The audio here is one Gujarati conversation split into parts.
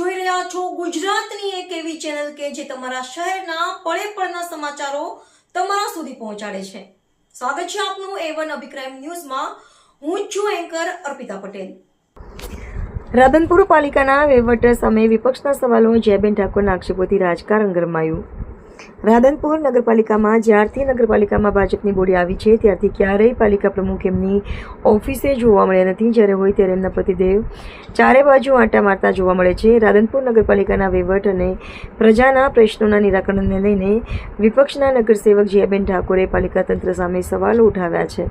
જોઈ રહ્યા છો ગુજરાતની એક એવી ચેનલ કે જે તમારા શહેરના પળે પળના સમાચારો તમારા સુધી પહોંચાડે છે। સ્વાગત છે આપનું A1 અભિક્રાઇમ ન્યૂઝમાં। હું છું એન્કર અર્પિતા પટેલ। રાધનપુર પાલિકાના વહીવટ સામે વિપક્ષના સવાલો, જયાબેન ઠાકોરના આક્ષેપોથી રાજકારણ ગરમાયું। રાધનપુર નગરપાલિકામાં જ્યારથી નગરપાલિકામાં ભાજપની બોડી આવી છે ત્યારથી ક્યારેય પાલિકા પ્રમુખ એમની ઓફિસે જોવા મળ્યા નથી। જ્યારે હોય ત્યારે એમના પતિદેવ ચારે બાજુ આંટા મારતા જોવા મળે છે। રાધનપુર નગરપાલિકાના વહીવટ અને પ્રજાના પ્રશ્નોના નિરાકરણને લઈને વિપક્ષના નગરસેવક જયાબેન ઠાકોરે પાલિકા તંત્ર સામે સવાલો ઉઠાવ્યા છે।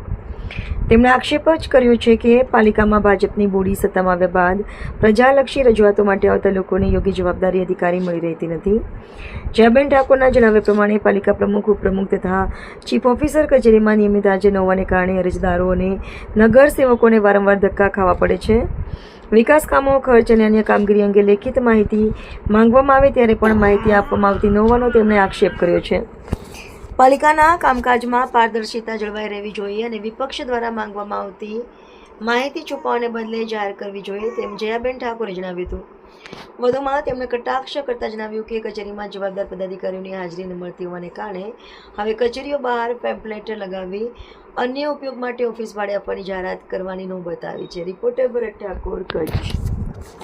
તેમણે આક્ષેપ જ કર્યો છે કે પાલિકામાં ભાજપની બોડી સત્તામાં આવ્યા બાદ પ્રજાલક્ષી રજૂઆતો માટે આવતા લોકોને યોગ્ય જવાબદારી અધિકારી મળી રહેતી નથી। જયાબેન ઠાકોરના જણાવ્યા પ્રમાણે પાલિકા પ્રમુખ, ઉપપ્રમુખ તથા ચીફ ઓફિસર કચેરીમાં નિયમિત હાજર ન હોવાને કારણે અરજદારો અને નગરસેવકોને વારંવાર ધક્કા ખાવા પડે છે। વિકાસ કામો, ખર્ચ અને અન્ય કામગીરી અંગે લેખિત માહિતી માંગવામાં આવે ત્યારે પણ માહિતી આપવામાં આવતી ન હોવાનો તેમણે આક્ષેપ કર્યો છે। પાલિકાના કામકાજમાં પારદર્શિતા જળવાઈ રહેવી જોઈએ અને વિપક્ષ દ્વારા માંગવામાં આવતી માહિતી છુપાવવાને બદલે જાહેર કરવી જોઈએ, તેમ જયાબેન ઠાકોરે જણાવ્યું હતું। વધુમાં તેમણે કટાક્ષ કરતા જણાવ્યું કે કચેરીમાં જવાબદાર પદાધિકારીઓની હાજરી ન મળતી હોવાને કારણે હવે કચેરીઓ બહાર પેમ્પલેટ લગાવી અન્ય ઉપયોગ માટે ઓફિસ ભાડે આપવાની જાહેરાત કરવાની નોબત આવી છે। રિપોર્ટર ભરત ઠાકોર, કચ્છ।